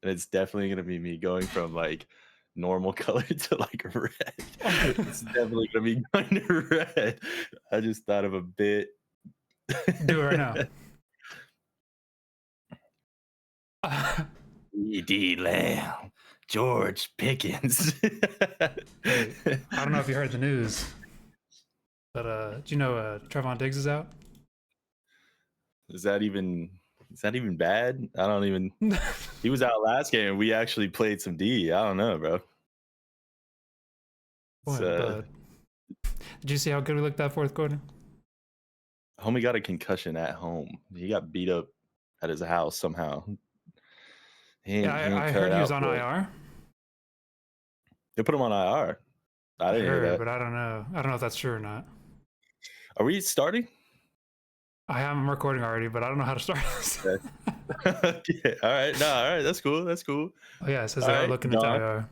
and it's definitely gonna be me going from like normal color to like red. It's definitely gonna be going to red. I just thought of a bit. Do it right now. E.D. Lamb, George Pickens. Hey, I don't know if you heard the news, but do you know Trevon Diggs is out? Is that even bad? I don't even. He was out last game. We actually played some D. I don't know, bro. What, but did you see how good we looked that fourth quarter? Homie got a concussion at home. He got beat up at his house somehow. He I cut heard he was out on for it. IR. They put him on IR. I didn't hear that. But I don't know. I don't know if that's true or not. Are we starting? I am recording already, but I don't know how to start this. Okay. All right. No, all right. That's cool. That's cool. Oh yeah, it says All they are right, looking into IR.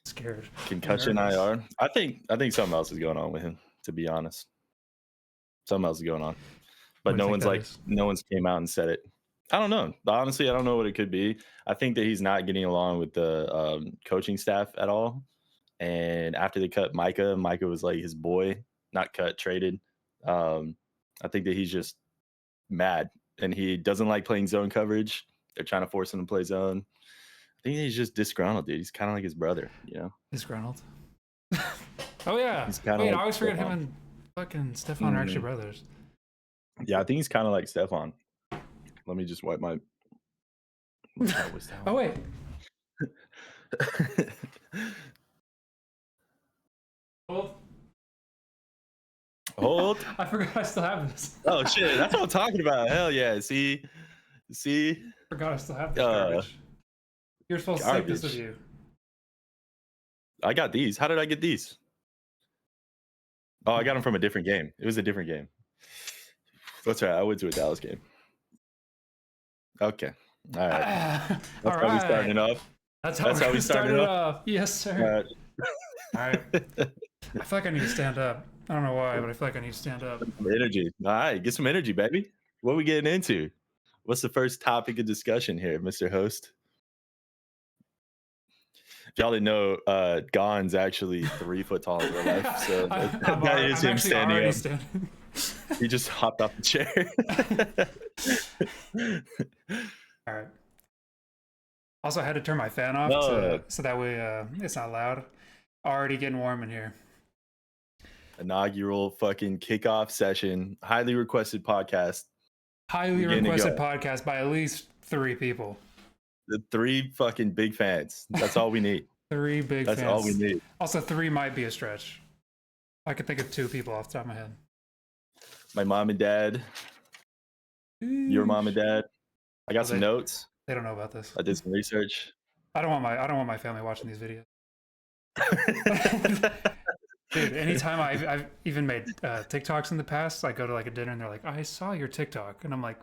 Scared. Concussion IR. I think something else is going on with him, to be honest. Something else is going on. But no one's came out and said it. I don't know. Honestly, I don't know what it could be. I think that he's not getting along with the coaching staff at all. And after they cut Micah was like his boy, not cut, traded. I think that he's just mad and he doesn't like playing zone coverage. They're trying to force him to play zone. I think he's just disgruntled, dude. He's kind of like his brother, you know? Disgruntled. Oh yeah. He's kind of. Wait, I always forget him and fucking Stephon are actually brothers. Yeah, I think he's kind of like Stephon. Let me just wipe my. Oh wait. Hold. I forgot I still have this. Oh shit, that's what I'm talking about. Hell yeah. See. Forgot I still have this garbage. You're supposed to take this with you. I got these. How did I get these? Oh, I got them from a different game. It was a different game. That's right. I went to a Dallas game. Okay. All right. That's how we starting off. That's how we started off. Yes, sir. All right. I feel like I need to stand up. I don't know why, but I feel like I need to stand up. Some energy. All right. Get some energy, baby. What are we getting into? What's the first topic of discussion here, Mr. Host? If y'all didn't know, Gon's actually 3 foot tall in real life. So that is him standing up. Standing. He just hopped off the chair. All right. Also, I had to turn my fan off so that way it's not loud. Already getting warm in here. Inaugural fucking kickoff session. Highly requested podcast. Highly requested podcast by at least 3 people. The 3 fucking big fans. That's all we need. 3 big fans. That's all we need. Also, 3 might be a stretch. I could think of 2 people off the top of my head. My mom and dad. Your mom and dad. I got some notes. They don't know about this. I did some research. I don't want my family watching these videos. Dude, anytime I've even made TikToks in the past, I go to like a dinner and they're like, "I saw your TikTok," and I'm like,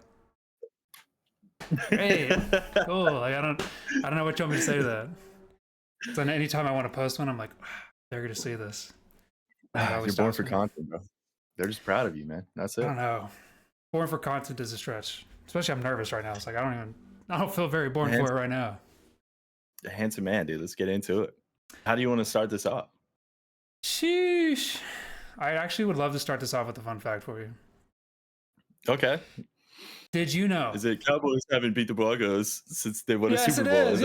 "Hey, cool." Like I don't know what you want me to say to that. So anytime I want to post one, I'm like, "They're gonna see this." You're born for content, bro. They're just proud of you, man. That's it. I don't know. Born for content is a stretch. Especially I'm nervous right now. It's like I don't feel very born for it right now. A handsome man, dude. Let's get into it. How do you want to start this off? Sheesh. I actually would love to start this off with a fun fact for you. Okay. Did you know? Is it Cowboys haven't beat the Broncos since they won a Super Bowl? Yes,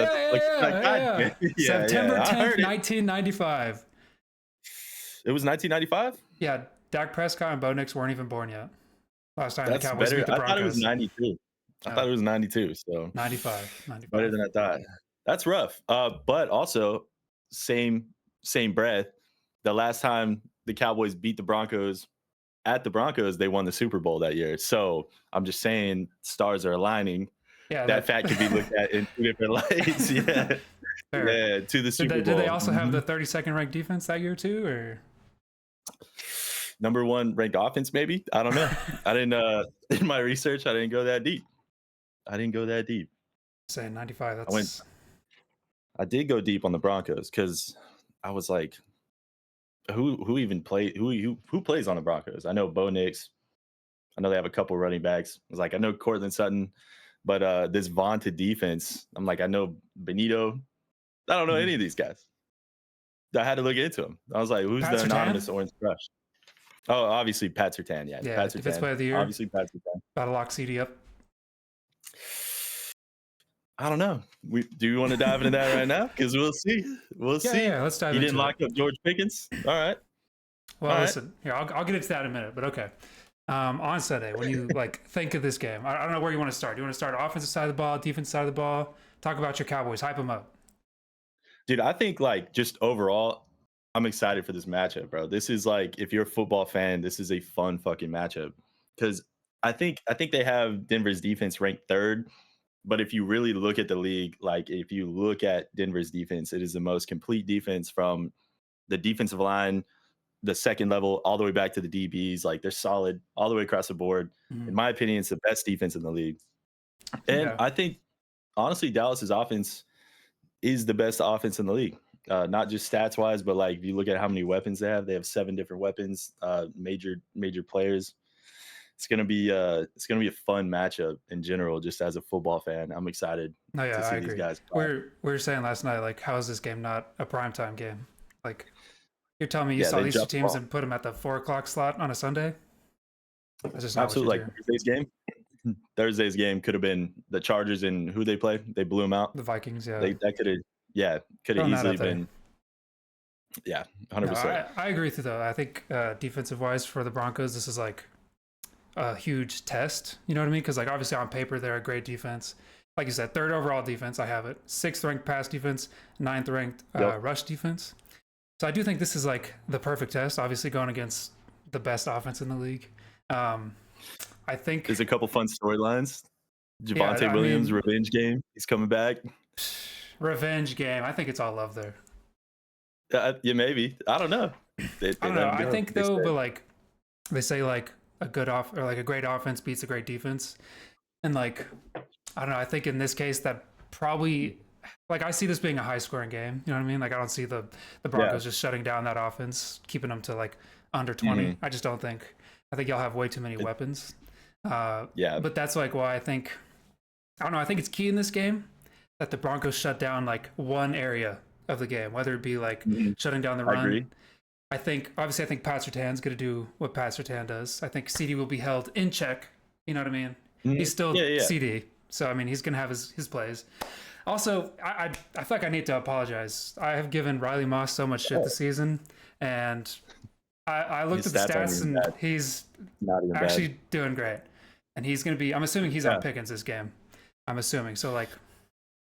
it is. September 10th, 1995. It was 1995? Yeah, Dak Prescott and Bo Nix weren't even born yet. Last time the Cowboys beat the Broncos. I thought it was 92. I thought it was 92, so 95. Better than I thought. That's rough. But also, same breath, the last time the Cowboys beat the Broncos at the Broncos, they won the Super Bowl that year. So I'm just saying stars are aligning. Yeah, that fact could be looked at in 2 different lights. Yeah. Yeah, to the Super Bowl. Did they also have the 32nd ranked defense that year too, or number 1 ranked offense? Maybe, I don't know. I didn't in my research. I didn't go that deep. Saying 95. I did go deep on the Broncos because I was like, who even play? Who plays on the Broncos? I know Bo Nix. I know they have a couple running backs. I was like, I know Cortland Sutton. But this vaunted defense, I'm like, I know Benito. I don't know Mhm. any of these guys. I had to look into them. I was like, who's Pat the Surtain? anonymous orange crush? Oh, obviously Pat Surtain. Yeah, Yeah, Pat defense Surtain. player of the year. Obviously Pat Surtain. About to lock CD up. I don't know. Do you want to dive into that right now? Because we'll see. We'll Yeah, see. let's dive He didn't into it. lock up George Pickens. All right. All Well, right. listen, here, I'll get into that in a minute, but okay. On Sunday, when you like think of this game, I don't know where you want to start. Do you want to start offensive side of the ball, defensive side of the ball? Talk about your Cowboys, hype them up. Dude, I think like just overall, I'm excited for this matchup, bro. This is like if you're a football fan, this is a fun fucking matchup. Because I think they have Denver's defense ranked third. But if you really look at the league, like if you look at Denver's defense, it is the most complete defense from the defensive line, the second level, all the way back to the DBs. Like they're solid all the way across the board. In Mhm. my opinion, it's the best defense in the league. And Yeah, I think honestly, Dallas's offense is the best offense in the league. Not just stats wise, but like if you look at how many weapons they have 7 different weapons, major players. It's gonna be a fun matchup in general. Just as a football fan, I'm excited no, to yeah, I see these agree. guys play. We were saying last night, like, how is this game not a primetime game? Like, you're telling me you Yeah, saw they these two dropped the teams ball. and put them at the 4 o'clock slot on a Sunday? That's just not what you Absolutely, like do. Thursday's game. Thursday's game could have been the Chargers and who they play. They blew them out. The Vikings, yeah, They that could have yeah could have throwing that easily out there. been yeah 100. No, percent I agree with you though. I think defensive wise for the Broncos, this is like a huge test. You know what I mean? Because like obviously on paper they're a great defense. Like you said, third overall defense. I have it. Sixth ranked pass defense, ninth ranked Yep. rush defense. So I do think this is like the perfect test. Obviously going against the best offense in the league. Um, I think There's a couple fun storylines. yeah. Javonte I Williams mean, revenge game. He's coming back. revenge game. I think it's all love there. Yeah, maybe. I don't know. I They don't let know. him I go. think They though, said, but like they say like a good off or like a great offense beats a great defense. And like I don't know, I think in this case that probably like I see this being a high scoring game. You know what I mean? Like I don't see the yeah, Broncos just shutting down that offense, keeping them to like under 20. mhm, I just don't think. I think y'all have way too many weapons. yeah, But that's like why I don't know, I think it's key in this game that the Broncos shut down like one area of the game, whether it be like mhm, shutting down the I run. agree. Obviously I think Pat Surtain's gonna do what Pat Surtain does. I think CD will be held in check. You know what I mean? Mhm, He's still yeah, yeah, CD. So I mean he's gonna have his plays. Also, I feel like I need to apologize. I have given Riley Moss so much shit this season, and I looked his at the stats aren't stats even and bad. he's Not even bad. actually doing great. And he's gonna be. I'm assuming he's on Yeah, Pickens this game. I'm assuming. So like,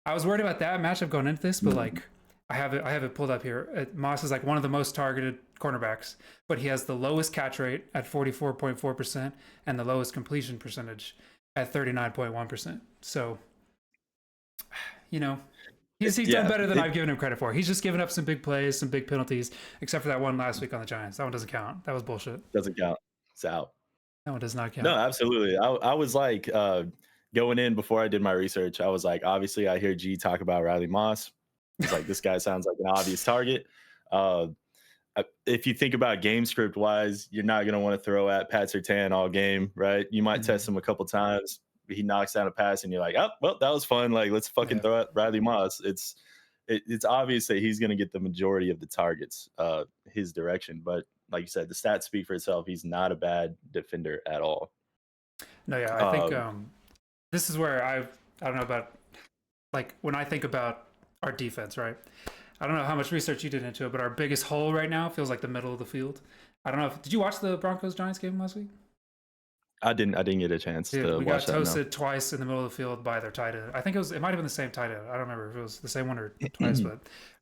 I was worried about that matchup going into this, but mhm, like, I have it pulled up here. Moss is like one of the most targeted cornerbacks, but he has the lowest catch rate at 44.4% and the lowest completion percentage at 39.1%. So you know, he's done yeah. better than I've given him credit for. He's just given up some big plays, some big penalties, except for that one last week on the Giants. That one doesn't count. That was bullshit. Doesn't count. It's out. That one does not No, count. absolutely. I was like going in before I did my research. I was like, obviously, I hear G talk about Riley Moss. I was like, this guy sounds like an obvious target. Uh, if you think about game script wise, you're not going to want to throw at Pat Surtain all game, right? You might test Mhm. him a couple times. He knocks down a pass, and you're like, oh, well, that was fun. Like, let's fucking Yeah. throw at Riley Moss. It's obvious that he's going to get the majority of the targets his direction. But like you said, the stats speak for itself. He's not a bad defender at all. No, yeah, I think Um, this is where I don't know about like when I think about our defense, right? I don't know how much research you did into it, but our biggest hole right now feels like the middle of the field. I don't know if did you watch the Broncos Giants game last week? I didn't get a chance Dude, to we got watch that. No. toasted twice in the middle of the field by their tight end. I think it might have been the same tight end. I don't remember if it was the same one or twice, but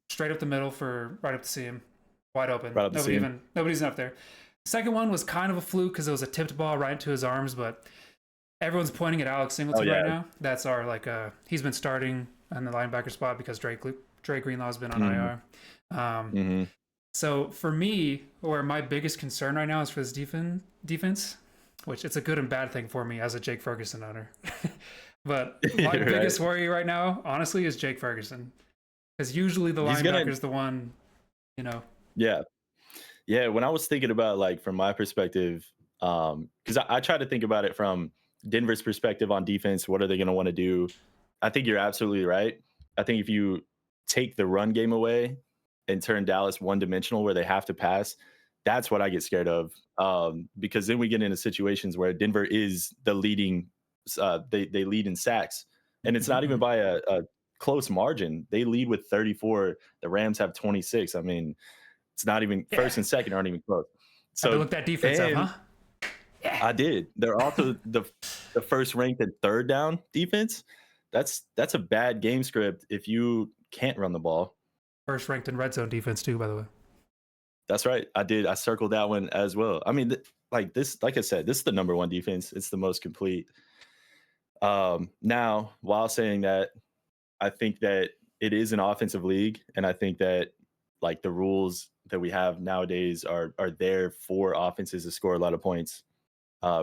straight up the middle for right up to see him, wide open. Right up to see him. Nobody's up there. Second one was kind of a fluke because it was a tipped ball right into his arms, but everyone's pointing at Alex Oh Singleton right yeah. now. That's our like he's been starting in the linebacker spot because Drake Greenlaw's been on hmm IR. Um, hmm so for me, where my biggest concern right now is for this defense, which it's a good and bad thing for me as a Jake Ferguson owner. But my Right. biggest worry right now, honestly, is Jake Ferguson. Because usually the He's gonna. linebacker's the one, you know. Yeah. Yeah. When I was thinking about like from my perspective, because I try to think about it from Denver's perspective on defense, what are they going to want to do? I think you're absolutely right. I think if you take the run game away and turn Dallas one dimensional where they have to pass, that's what I get scared of. Because then we get into situations where Denver is the leading, they lead in sacks, and it's not even Mhm. by a close margin. They lead with 34. The Rams have 26. I mean, it's not even Yeah. first and second aren't even close. Had to So, look that defense up, and huh? Yeah. I did. They're also the first ranked and third down defense. That's a bad game script if you can't run the ball. First ranked in red zone defense too, by the way. That's right. I did. I circled that one as well. I mean, like this, like I said, this is the number one defense. It's the most complete. Now, while saying that, I think that it is an offensive league, and I think that like the rules that we have nowadays are there for offenses to score a lot of points,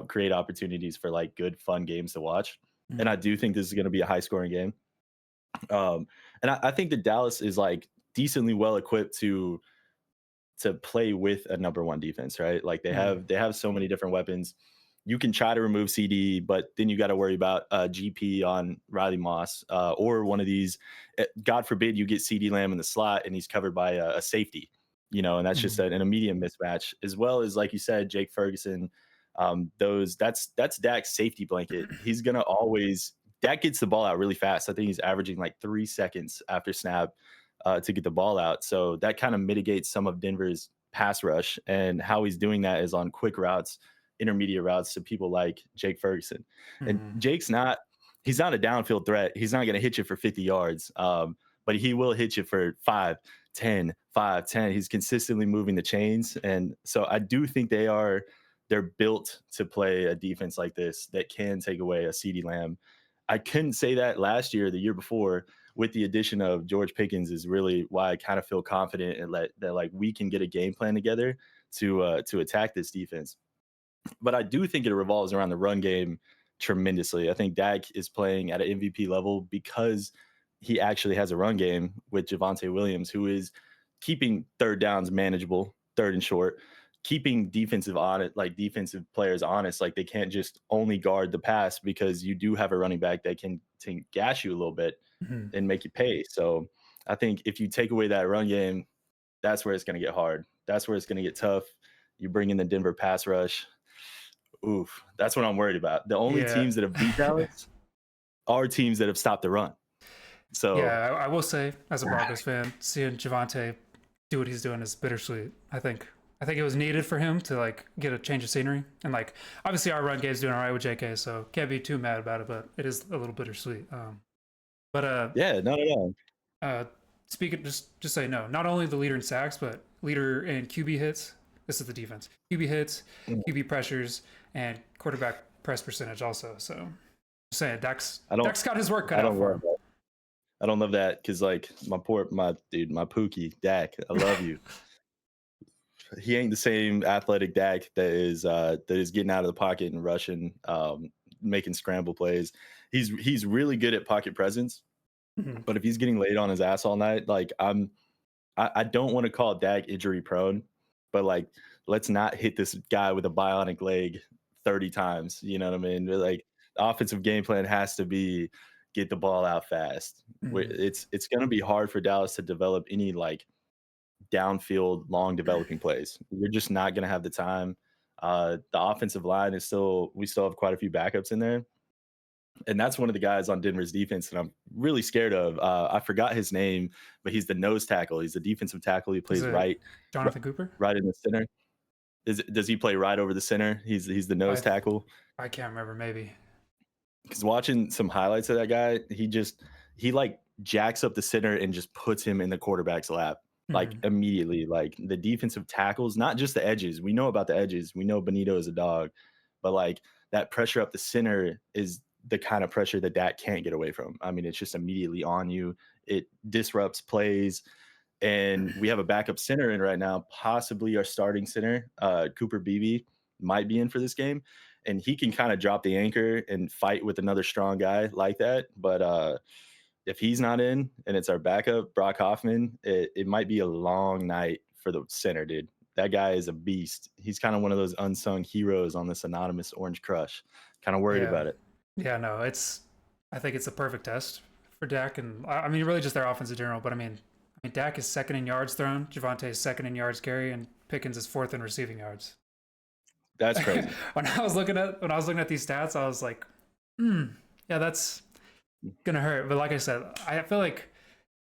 create opportunities for like good, fun games to watch. And I Mhm. do think this is going to be a high scoring game. Um, and I think that Dallas is like decently well equipped to play with a number one defense, right? Like Mhm. they have so many different weapons. You can try to remove CD, but then you got to worry about GP on Riley Moss or one of these. God forbid you get CD Lamb in the slot and he's covered by a safety, and that's just Mhm. an immediate mismatch. As well as like you said, Jake Ferguson. That's Dak's safety blanket. He's gonna always Dak gets the ball out really fast. I think he's averaging like 3 seconds after snap to get the ball out. So that kind of mitigates some of Denver's pass rush. And how he's doing that is on quick routes, intermediate routes to people like Jake Ferguson. And Mhm. he's not a downfield threat. He's not going to hit you for 50 yards, but he will hit you for 5, 10. He's consistently moving the chains. And so I do think they're built to play a defense like this that can take away a CD Lamb. I couldn't say that last year, the year before, with the addition of George Pickens is really why I kind of feel confident and that like we can get a game plan together to attack this defense. But I do think it revolves around the run game tremendously. I think Dak is playing at an MVP level because he actually has a run game with Javonte Williams, who is keeping third downs manageable, third and short, keeping defensive players honest. Like they can't just only guard the pass because you do have a running back that can gash you a little bit Mhm. and make you pay. So I think if you take away that run game, that's where it's going to get hard. That's where it's going to get tough. You bring in the Denver pass rush. Oof, that's what I'm worried about. The only Yeah. teams that have beat Dallas are teams that have stopped the run. So Yeah, I will say, as a Broncos fan, seeing Javante do what he's doing is bittersweet. I think it was needed for him to like get a change of scenery, and like obviously our run game's doing all right with JK, so can't be too mad about it. But it is a little bittersweet. But yeah, no. uh, speaking just say no. Not only the leader in sacks, but leader in QB hits. This is the defense. QB hits, Mm, QB pressures, and quarterback press percentage also. So just saying, I don't Dak's got his work cut I out don't for love him. that. I don't love that because like my dude, my Pookie Dak. I love you. He ain't the same athletic Dak that is getting out of the pocket and rushing, making scramble plays. He's really good at pocket presence, Mhm. but if he's getting laid on his ass all night, like I don't want to call Dak injury prone, but like let's not hit this guy with a bionic leg 30 times. You know what I mean? Like the offensive game plan has to be get the ball out fast. Mhm. It's going to be hard for Dallas to develop any like downfield long developing plays. You're just not going to have the time. The offensive line is still we still have quite a few backups in there, and that's one of the guys on Denver's defense that I'm really scared of. I forgot his name, but he's the nose tackle. He's the defensive tackle. He Is plays it r- Jonathan Cooper? right in the center. Does he play right over the center? He's the nose I tackle. I can't remember. Maybe. Because watching some highlights of that guy, he like jacks up the center and just puts him in the quarterback's lap like Mhm. immediately. Like the defensive tackles, not just the edges. We know about the edges. We know Benito is a dog, but like that pressure up the center is the kind of pressure that can't get away from. I mean, it's just immediately on you. It disrupts plays. And we have a backup center in right now, possibly our starting center. Cooper Beebe might be in for this game, and he can kind of drop the anchor and fight with another strong guy like that. But if he's not in and it's our backup, Brock Hoffman, it might be a long night for the center, dude. That guy is a beast. He's kind of one of those unsung heroes on this anonymous Orange Crush. Kind of worried Yeah. about it. Yeah, no, I think it's a perfect test for Dak, and I mean, really just their offense in general. But I mean, Dak is second in yards thrown, Javonte is second in yards carry, and Pickens is fourth in receiving yards. That's crazy. When I was looking at these stats, I was like, yeah, that's gonna hurt. But like I said, I feel like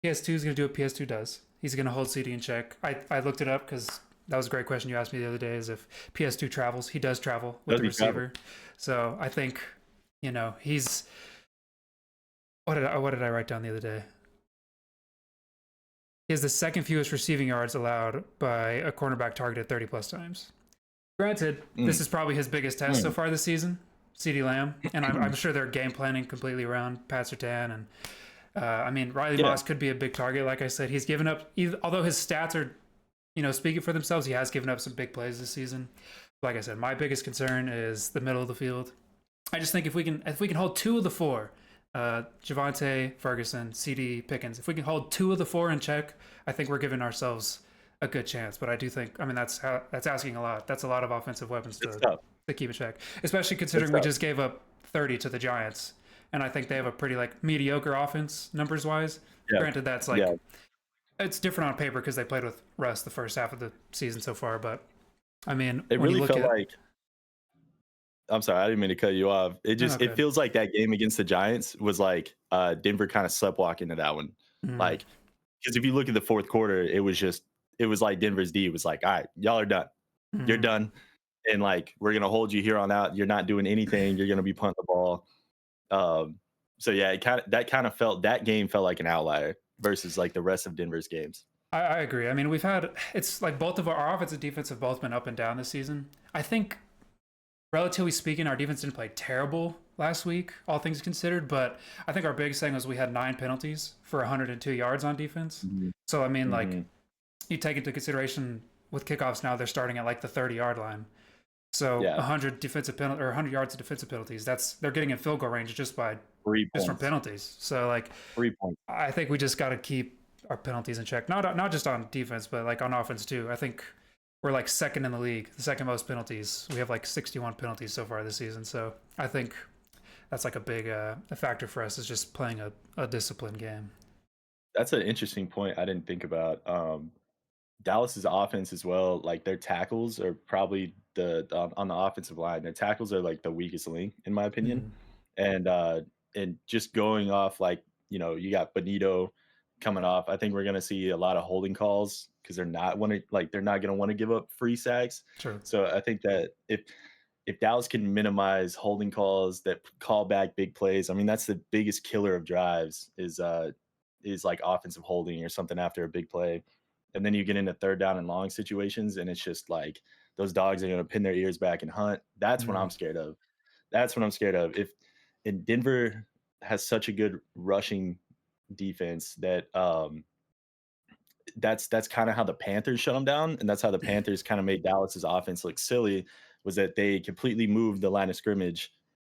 PS2 is gonna do what PS2 does. He's gonna hold CD in check. I looked it up because that was a great question you asked me the other day. Is if PS2 travels, he does travel with Does the he travel? receiver. So I think, he's what did I write down the other day? He has the second fewest receiving yards allowed by a cornerback targeted 30 plus times. Granted, this is probably his biggest test so far this season, CeeDee Lamb, and I'm sure they're game planning completely around Pat Surtain. And I mean, Riley Moss could be a big target. Like I said, he's given up, although his stats are, speaking for themselves, he has given up some big plays this season. Like I said, my biggest concern is the middle of the field. I just think if we can hold two of the four, Javonte, Ferguson, CD, Pickens, if we can hold two of the four in check, I think we're giving ourselves a good chance. But I do think, I mean, that's asking a lot. That's a lot of offensive weapons to keep in check, especially considering we just gave up 30 to the Giants, and I think they have a pretty like mediocre offense numbers wise. Yeah. Granted, that's like it's different on paper because they played with Russ the first half of the season so far, but I mean, it really felt like. I'm sorry, I didn't mean to cut you off. It feels like that game against the Giants was like Denver kind of sleptwalk into that one. Like, because if you look at the fourth quarter, it was like Denver's D was like, all right, y'all are done. You're done. And like, we're going to hold you here on out. You're not doing anything. You're going to be punting the ball. So yeah, that game felt like an outlier versus like the rest of Denver's games. I agree. I mean, it's like both of our offense and defense have both been up and down this season. I think, relatively speaking, our defense didn't play terrible last week, all things considered, but I think our biggest thing was we had 9 penalties for 102 yards on defense. So, I mean, like, you take into consideration with kickoffs now, they're starting at like the 30-yard line. So 100 yards of defensive penalties, they're getting in field goal range just by 3 points from penalties. So, like, 3 points. I think we just got to keep our penalties in check. Not just on defense, but like on offense too. I think we're like second in the league, the second most penalties. We have like 61 penalties so far this season. So I think that's like a big a factor for us is just playing a disciplined game. That's an interesting point I didn't think about. Dallas's offense as well, like their tackles are probably on the offensive line. Their tackles are like the weakest link in my opinion. And just going off like, you got Benito coming off. I think we're going to see a lot of holding calls because they're not going to want to give up free sacks. Sure. So I think that if Dallas can minimize holding calls that call back big plays, I mean, that's the biggest killer of drives is like offensive holding or something after a big play. And then you get into third down and long situations, and it's just like those dogs are going to pin their ears back and hunt. That's what I'm scared of. And Denver has such a good rushing defense that that's kind of how the Panthers shut them down, and that's how the Panthers kind of made Dallas's offense look silly. Was that they completely moved the line of scrimmage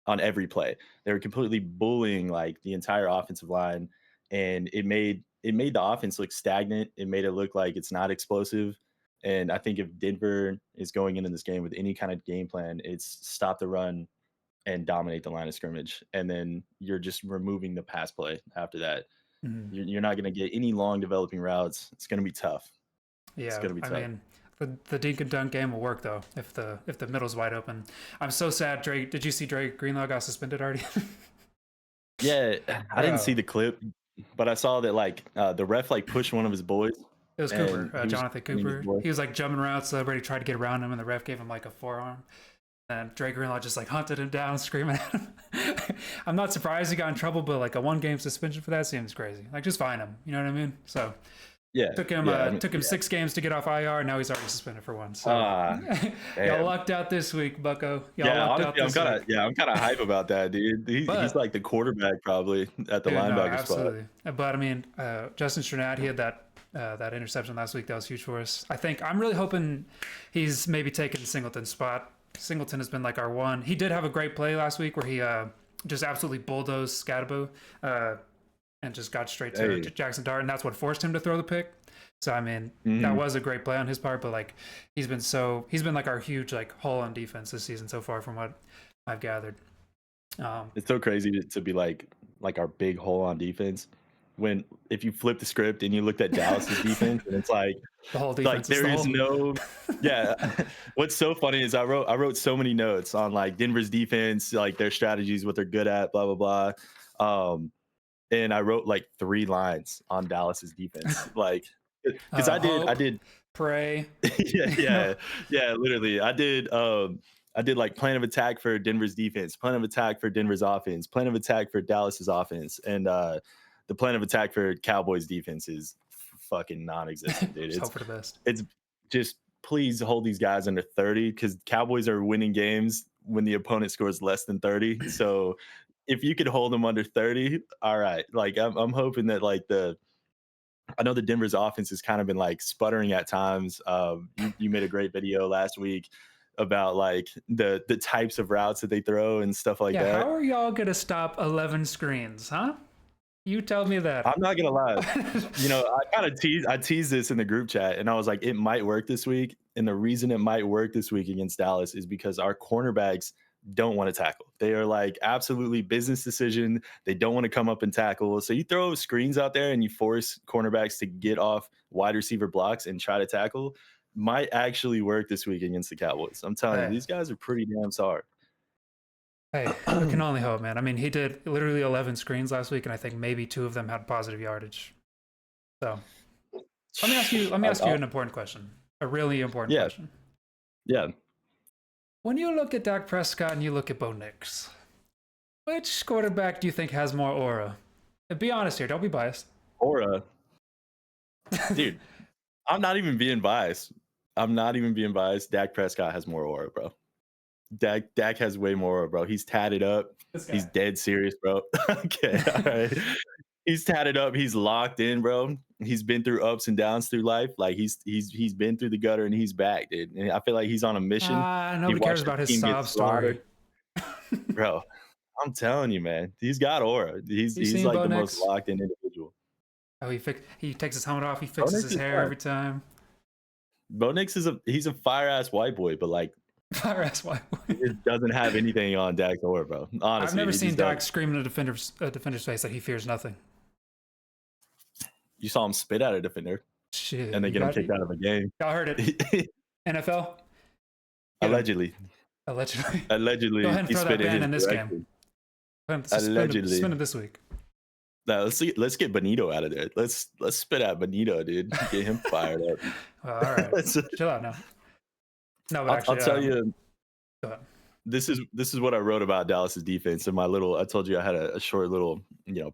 on every play. They were completely bullying like the entire offensive line, and it made the offense look stagnant. It made it look like it's not explosive. And I think if Denver is going into this game with any kind of game plan, it's stop the run and dominate the line of scrimmage. And then you're just removing the pass play after that. You're not going to get any long developing routes. It's going to be tough. Yeah, it's going to be tough. I mean, the dink and dunk game will work though if the middle's wide open. I'm so sad. Drake, did you see Drake Greenlaw got suspended already? Yeah, I didn't see the clip, but I saw that like the ref like pushed one of his boys. It was Cooper, Jonathan Cooper. He was like jumping around, so everybody tried to get around him, and the ref gave him like a forearm. And Drake Greenlaw just like hunted him down, screaming at him. I'm not surprised he got in trouble, but like a 1-game suspension for that seems crazy. Like just fine him, you know what I mean? So yeah, took him 6 games to get off IR, and now he's already suspended for 1. So y'all lucked out this week, Bucko. I'm kind of hype about that, dude. He's like the quarterback probably at the linebacker spot. But I mean, Justin Strnad, he had that interception last week. That was huge for us. I'm really hoping he's maybe taking Singleton's spot. Singleton has been like our one. He did have a great play last week where he just absolutely bulldozed Scatabo and just got straight to Jackson Dart, and that's what forced him to throw the pick. So I mean, that was a great play on his part, but like he's been like our huge like hole on defense this season so far from what I've gathered. It's so crazy to be like our big hole on defense. When if you flip the script and you looked at Dallas's defense, and it's The whole like defense is there the is whole. no yeah. What's so funny is I wrote so many notes on like Denver's defense, like their strategies, what they're good at, blah blah blah. And I wrote like 3 lines on Dallas's defense, like because I Hope, did pray. yeah, You know, yeah, yeah, literally. I did like plan of attack for Denver's defense, plan of attack for Denver's offense, plan of attack for Dallas's offense, and the plan of attack for Cowboys defense is fucking non-existent, dude. just hope for the best. It's just please hold these guys under 30 because Cowboys are winning games when the opponent scores less than 30. So if you could hold them under 30, all right. Like I'm hoping that like I know the Denver's offense has kind of been like sputtering at times. You made a great video last week about like the types of routes that they throw and stuff like Yeah, how that. are y'all gonna stop 11 screens, huh? You tell me that. I'm not gonna lie. I teased this in the group chat, and I was like, it might work this week. And the reason it might work this week against Dallas is because our cornerbacks don't want to tackle. They are like absolutely business decision. They don't want to come up and tackle. So you throw screens out there and you force cornerbacks to get off wide receiver blocks and try to tackle. Might actually work this week against the Cowboys. I'm telling you, Hey, these guys are pretty damn sorry. hey, we can only hope, man. I mean, he did literally 11 screens last week, and I think maybe 2 of them had positive yardage. So let me ask you. Let me ask you an important question. A really important Yeah, question. yeah. When you look at Dak Prescott and you look at Bo Nix, which quarterback do you think has more aura? And be honest here. Don't be biased. Aura, dude. I'm not even being biased. I'm not even being biased. Dak Prescott has more aura, bro. Dak has way more aura, bro. He's tatted up. This He's guy. dead serious, bro. Okay, all right. He's tatted up. He's locked in, bro. He's been through ups and downs through life. Like he's been through the gutter and he's back, dude. And I feel like he's on a mission. He Nobody cares watched about his his team get sob story. slaughtered, bro. I'm telling you, man. He's got aura. He's You he's seen like Bo the most Nix? locked in individual. Oh, he takes his helmet off. He Bo fixes Nix his is hair fine. every time. Bo Nix is he's a fire ass white boy, but like Fire ass white. he just doesn't have anything on Dak's aura, bro. I've Honestly, never he seen just Dak doesn't. scream in a defender's face that he fears nothing. You saw him spit at a defender Shit, and they you get him got kicked out of a game. y'all heard it. NFL, get him Allegedly. allegedly. Allegedly, Go ahead and he throw spit that in ban his in this game. direction. Go ahead and Allegedly. suspend him this week. Now let's get Benito out of there. Let's spit at Benito, dude. Get him fired up. All right, Let's- chill out now. No, but I'll actually, tell you. go ahead. This is what I wrote about Dallas's defense in my little. I told you I had a short little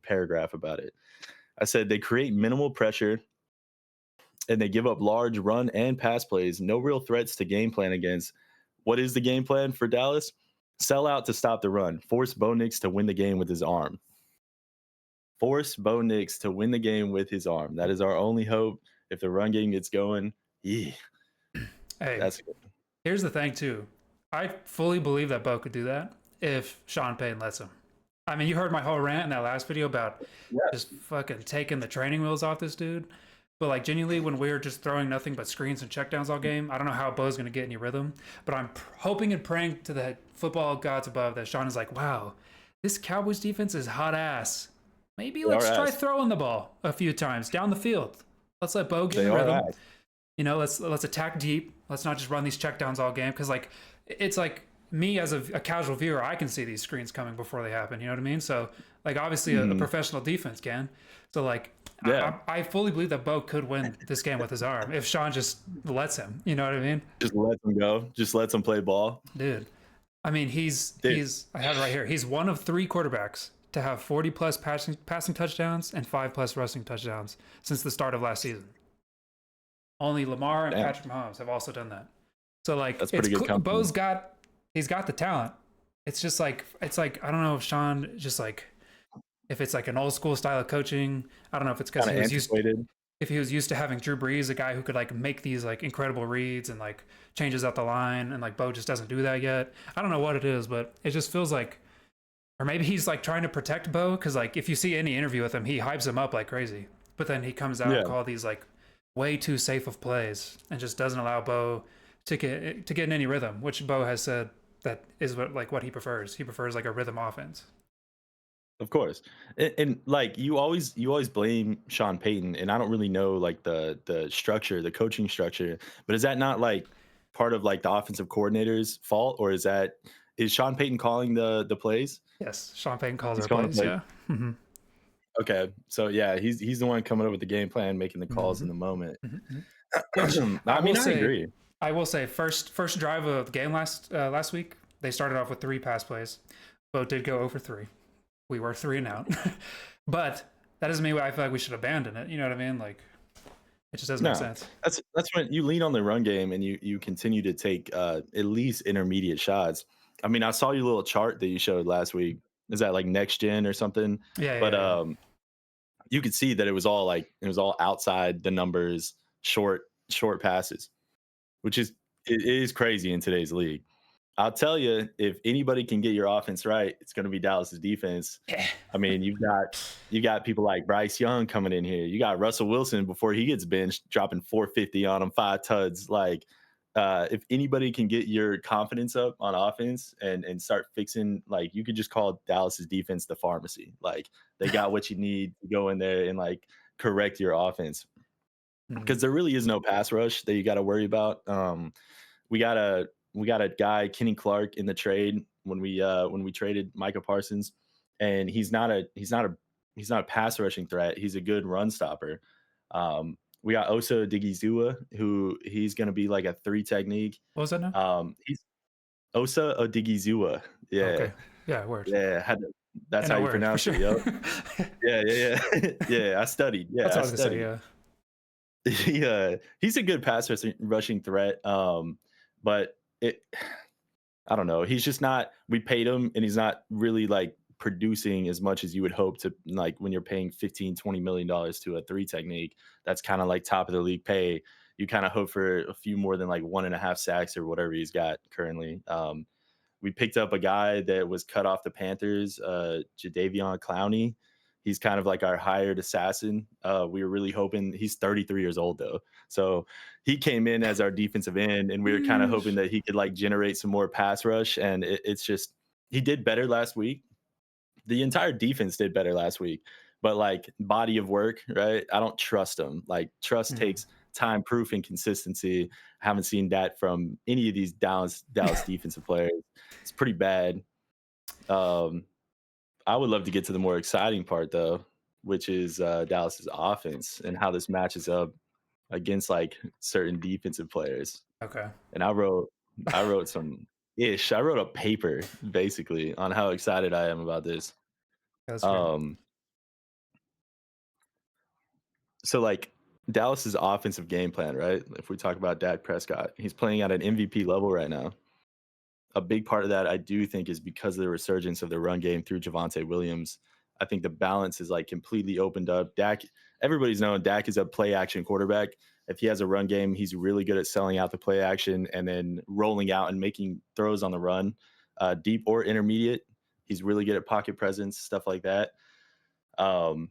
paragraph about it. I said they create minimal pressure and they give up large run and pass plays. No real threats to game plan against. What is the game plan for Dallas? Sell out to stop the run. Force Bo Nix to win the game with his arm. Force Bo Nix to win the game with his arm. That is our only hope. If the run game gets going, Hey, that's good. here's the thing too. I fully believe that Bo could do that if Sean Payton lets him. I mean, you heard my whole rant in that last video about just fucking taking the training wheels off this dude. But like genuinely, when we're just throwing nothing but screens and checkdowns all game, I don't know how Bo's gonna get any rhythm. But I'm hoping and praying to the football gods above that Sean is like, wow, this Cowboys defense is hot ass. Maybe let's try throwing the ball a few times down the field. Let's let Bo get in rhythm. You know, let's attack deep. Let's not just run these checkdowns all game because like it's like me as a casual viewer, I can see these screens coming before they happen. You know what I mean? So like obviously a professional defense can. So like I fully believe that Bo could win this game with his arm if Sean just lets him. You know what I mean? Just lets him go. Just lets him play ball. Dude, I mean he's I have it right here. He's one of 3 quarterbacks to have 40 plus passing touchdowns and 5 plus rushing touchdowns since the start of last season. Only Lamar and Patrick Mahomes have also done that. So like that's pretty good company. Bo's got the talent. It's like I don't know if Sean just like if it's like an old school style of coaching. I don't know if it's because he was used to having Drew Brees, a guy who could like make these like incredible reads and like changes out the line, and like Bo just doesn't do that yet. I don't know what it is, but it just feels like, or maybe he's like trying to protect Bo because like if you see any interview with him, he hypes him up like crazy, but then he comes out and call these like way too safe of plays and just doesn't allow Bo to get in any rhythm, which Bo has said that is what he prefers. He prefers like a rhythm offense. Of course. And like you always blame Sean Payton, and I don't really know like the structure, the coaching structure, but is that not like part of like the offensive coordinator's fault, or is Sean Payton calling the plays? Yes, Sean Payton calls He's our calling the plays. plays. Yeah. Hmm. Okay. So yeah, he's the one coming up with the game plan, making the calls in Hmm. the moment. Hmm. Which I mean, I agree. I will say, first drive of the game last week, they started off with 3 pass plays. Both did go over 3. We were 3 and out, but that doesn't mean I feel like we should abandon it. You know what I mean? Like it just doesn't make No, sense. that's when you lean on the run game and you continue to take at least intermediate shots. I mean, I saw your little chart that you showed last week. Is that like next gen or something? Yeah, But yeah, yeah. you could see that it was all outside the numbers, short passes, which it is crazy in today's league. I'll tell you, if anybody can get your offense right, it's going to be Dallas's defense. Yeah. I mean, you got people like Bryce Young coming in here. You got Russell Wilson before he gets benched, dropping 450 on him, 5 tuds. Like, if anybody can get your confidence up on offense and start fixing, like, you could just call Dallas's defense the pharmacy. Like, they got what you need to go in there and like correct your offense Mm. because there really is no pass rush that you got to worry about. We got a guy, Kenny Clark, in the trade when we traded Micah Parsons, and he's not a pass rushing threat. He's a good run stopper. We got Osa Odigizua, who he's going to be like a 3 technique. What was that now? He's Osa Odigizua. Yeah, Okay. Yeah, word. yeah. That's And how a you word for pronounce sure. it. Yep. Yeah, yeah, yeah. Yeah, I studied. That's Yeah, I all I was gonna say. studied. Yeah. He's a good rushing threat. But I don't know. He's just not. We paid him, and he's not really like producing as much as you would hope to. Like when you're paying 15-20 million dollars to a 3 technique, that's kind of like top of the league pay. You kind of hope for a few more than like 1.5 sacks or whatever he's got currently. We picked up a guy that was cut off the Panthers, Jadeveon Clowney. He's kind of like our hired assassin. We were really hoping he's 33 years old though, so he came in as our defensive end, and we were kind of hoping Yeesh. that he could like generate some more pass rush. And it's just he did better last week. The entire defense did better last week, but like body of work, right? I don't trust him. Like trust Mm. takes time, proof, and consistency. I haven't seen that from any of these Dallas defensive players. It's pretty bad. Um, I would love to get to the more exciting part though, which is Dallas's offense and how this matches up against like certain defensive players. Okay. And I wrote some ish. I wrote a paper basically on how excited I am about this. That's great. Um, so like Dallas's offensive game plan, right? If we talk about Dak Prescott, he's playing at an MVP level right now. A big part of that I do think is because of the resurgence of the run game through Javonte Williams. I think the balance is like completely opened up. Dak, everybody's known Dak is a play action quarterback. If he has a run game, he's really good at selling out the play action and then rolling out and making throws on the run, deep or intermediate. He's really good at pocket presence, stuff like that. Um,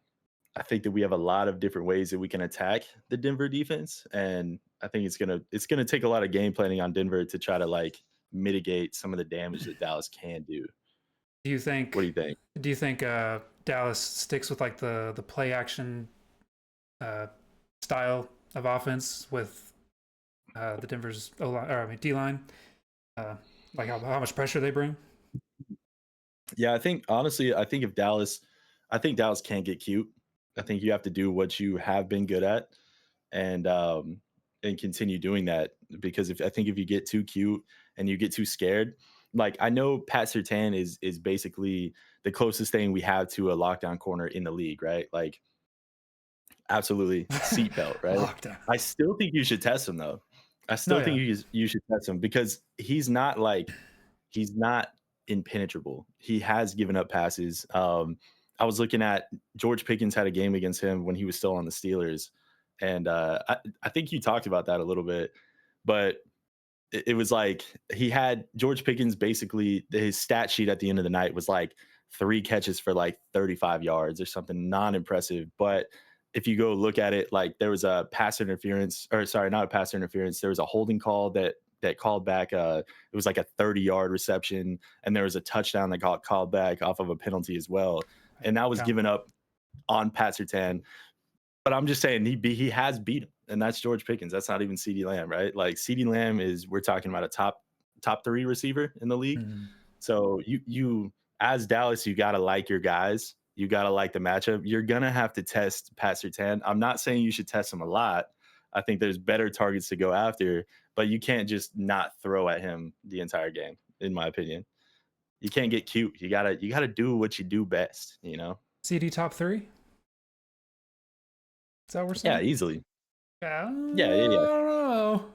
I think that we have a lot of different ways that we can attack the Denver defense, and I think it's gonna take a lot of game planning on Denver to try to like mitigate some of the damage that Dallas can do. Do you What do think? you think? Do you think Dallas sticks with like the play action uh, style of offense with the Denver's O line, or I mean D line? Uh, like how much pressure they bring? Yeah, I think honestly, I think Dallas can't get cute. I think you have to do what you have been good at, and continue doing that because if you get too cute and you get too scared, like I know Pat Surtain is basically the closest thing we have to a lockdown corner in the league, right? Like absolutely seatbelt, right? Lockdown. I still think you should test him though. I No, still think yeah. you should test him because he's not impenetrable. He has given up passes. I was looking at George Pickens had a game against him when he was still on the Steelers, and I think you talked about that a little bit, but it was like he had George Pickens basically his stat sheet at the end of the night was like 3 catches for like 35 yards or something non-impressive. But if you go look at it, like there was a pass interference, or sorry, not a pass interference, there was a holding call that that called back. It was like a 30-yard reception, and there was a touchdown that got called back off of a penalty as well, and that was given up on Pat Surtain. But I'm just saying he has beat him, and that's George Pickens. That's not even CeeDee Lamb, right? Like CeeDee Lamb we're talking about a top 3 receiver in the league. Mm-hmm. So you as Dallas, you gotta like your guys. You gotta like the matchup. You're gonna have to test Pat Surtain. I'm not saying you should test him a lot. I think there's better targets to go after, but you can't just not throw at him the entire game, in my opinion. You can't get cute. You gotta do what you do best, you know? CD top 3? Is that what we're saying? Yeah, easily. Yeah. Yeah. I don't know.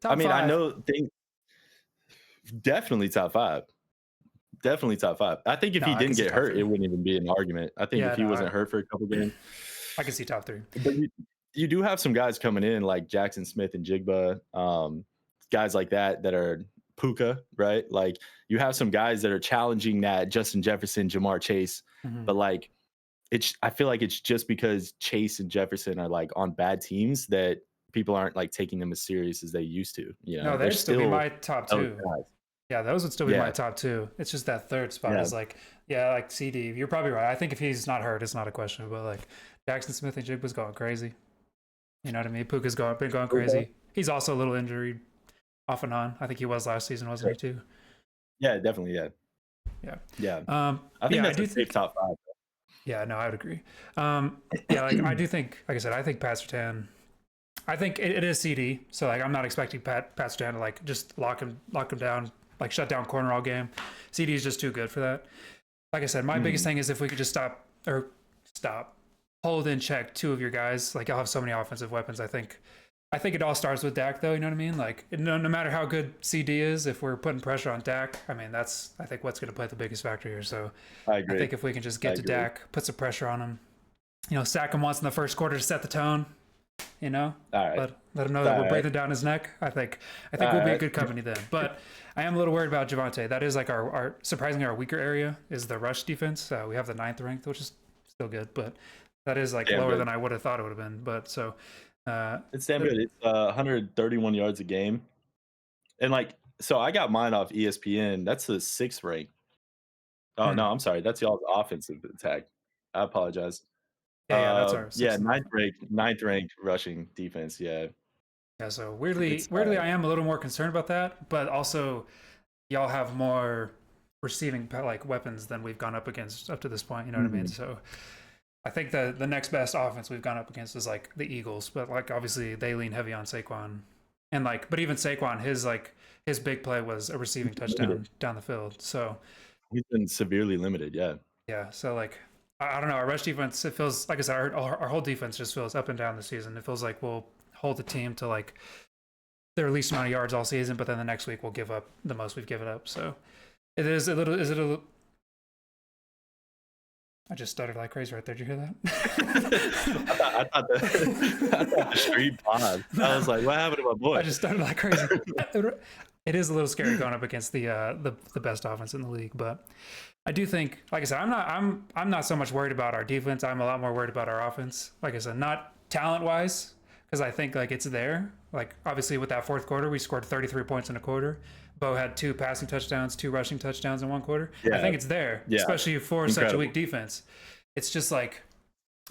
Top 5. I know definitely top 5. Definitely top 5. I think if he didn't get hurt, it wouldn't even be an argument. I think if he wasn't hurt for a couple games, I can see top 3. But you do have some guys coming in like Jackson Smith and Jigba, guys like that are Puka, right? Like you have some guys that are challenging that Justin Jefferson, Jamar Chase, but like I feel like it's just because Chase and Jefferson are like on bad teams that people aren't like taking them as serious as they used to. You know, no, they'd still be my top 2. Guys. Yeah, those would still be my top 2. It's just that third spot is like, like CD. You're probably right. I think if he's not hurt, it's not a question. But like Jackson Smith and Jigba's going crazy. You know what I mean? Puka's been going crazy. Okay. He's also a little injured off and on. I think he was last season, wasn't he too? Yeah, definitely. Yeah. I think that's a safe top 5. Yeah, no, I would agree. Like I do think, like I said, I think Pat Surtain. I think it is CD. So like I'm not expecting Pat Surtain to like just lock him down, like shut down corner all game. CD is just too good for that. Like I said, my biggest thing is if we could just hold in check 2 of your guys. Like I'll have so many offensive weapons. I think it all starts with Dak, though. You know what I mean? Like no matter how good CD is, if we're putting pressure on Dak, I mean that's I think what's going to play the biggest factor here. So I think if we can just get to Dak, put some pressure on him, you know, sack him once in the first quarter to set the tone. You know, let him know that we're breathing down his neck. I think we'll be a good company then. But I am a little worried about Javonte. That is like our surprisingly our weaker area is the rush defense. We have the 9th ranked, which is still good, but that is like lower than I would have thought it would have been. But so it's damn good. It's 131 yards a game, and like so I got mine off ESPN. That's the 6th rank. Oh no, I'm sorry. That's y'all's offensive attack. I apologize. That's our 9th ranked rushing defense. Yeah. So weirdly, I am a little more concerned about that, but also y'all have more receiving like weapons than we've gone up against up to this point. You know what I mean? So I think the next best offense we've gone up against is like the Eagles, but like obviously they lean heavy on Saquon, and like, but even Saquon, his big play was a receiving touchdown down the field. So he's been severely limited. Yeah. Yeah. So like. I don't know. Our rush defense, it feels like I said, our whole defense just feels up and down this season. It feels like we'll hold the team to like their least amount of yards all season, but then the next week we'll give up the most we've given up. So it is a little. I just stuttered like crazy right there. Did you hear that? I thought the street paused. I was like, what happened to my boy? I just stuttered like crazy. It is a little scary going up against the best offense in the league, but I do think, like I said, I'm not so much worried about our defense. I'm a lot more worried about our offense. Like I said, not talent wise, because I think like it's there. Like obviously with that 4th quarter, we scored 33 points in a quarter. Bo had 2 passing touchdowns, 2 rushing touchdowns in 1 quarter. I think it's there, especially for such a weak defense. It's just like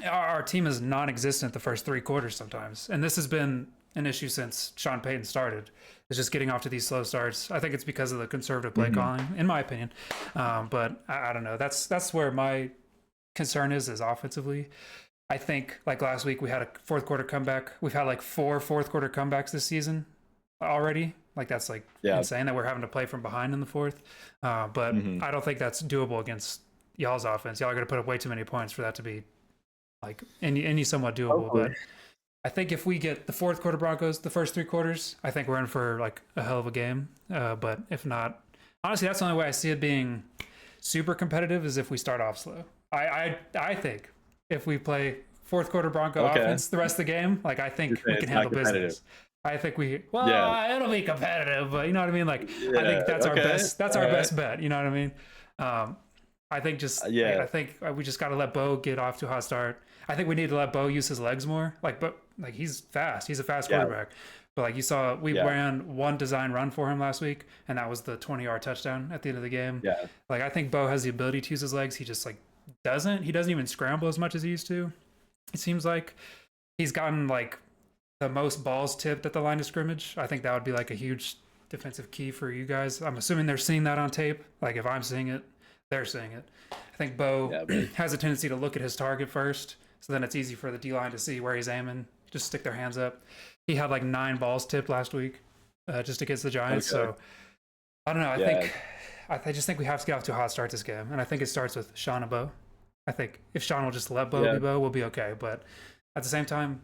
our team is non-existent the first 3 quarters sometimes, and this has been an issue since Sean Payton started. It's just getting off to these slow starts. I think it's because of the conservative play calling, in my opinion. But I don't know. That's where my concern is offensively. I think like last week we had a 4th quarter comeback. We've had like 4 4th quarter comebacks this season already. Like that's like insane that we're having to play from behind in the 4th. But I don't think that's doable against y'all's offense. Y'all are going to put up way too many points for that to be like any somewhat doable. But I think if we get the 4th quarter Broncos, the first 3 quarters, I think we're in for like a hell of a game. But if not, honestly, that's the only way I see it being super competitive is if we start off slow. I think if we play 4th quarter Bronco offense the rest of the game, like I think we can handle business. I think it'll be competitive, but you know what I mean? Like I think that's our best. That's our best bet. You know what I mean? I think I think we just got to let Bo get off to a hot start. I think we need to let Bo use his legs more. But like he's fast. He's a fast Yeah, quarterback. But like you saw, we yeah, ran one design run for him last week, and that was the 20-yard touchdown at the end of the game. yeah, Like I think Bo has the ability to use his legs. He just like doesn't. He doesn't even scramble as much as he used to. It seems like he's gotten like the most balls tipped at the line of scrimmage. I think that would be like a huge defensive key for you guys. I'm assuming they're seeing that on tape. Like if I'm seeing it, they're seeing it. I think Bo yeah, but has a tendency to look at his target first, so then it's easy for the D line to see where he's aiming. Just stick their hands up. He had like 9 balls tipped last week, just against the Giants. okay, So I don't know. yeah, I just think we have to get off to a hot start this game, and I think it starts with Sean and Bo. I think if Sean will just let Bo yeah, be Bo, we'll be okay. But at the same time,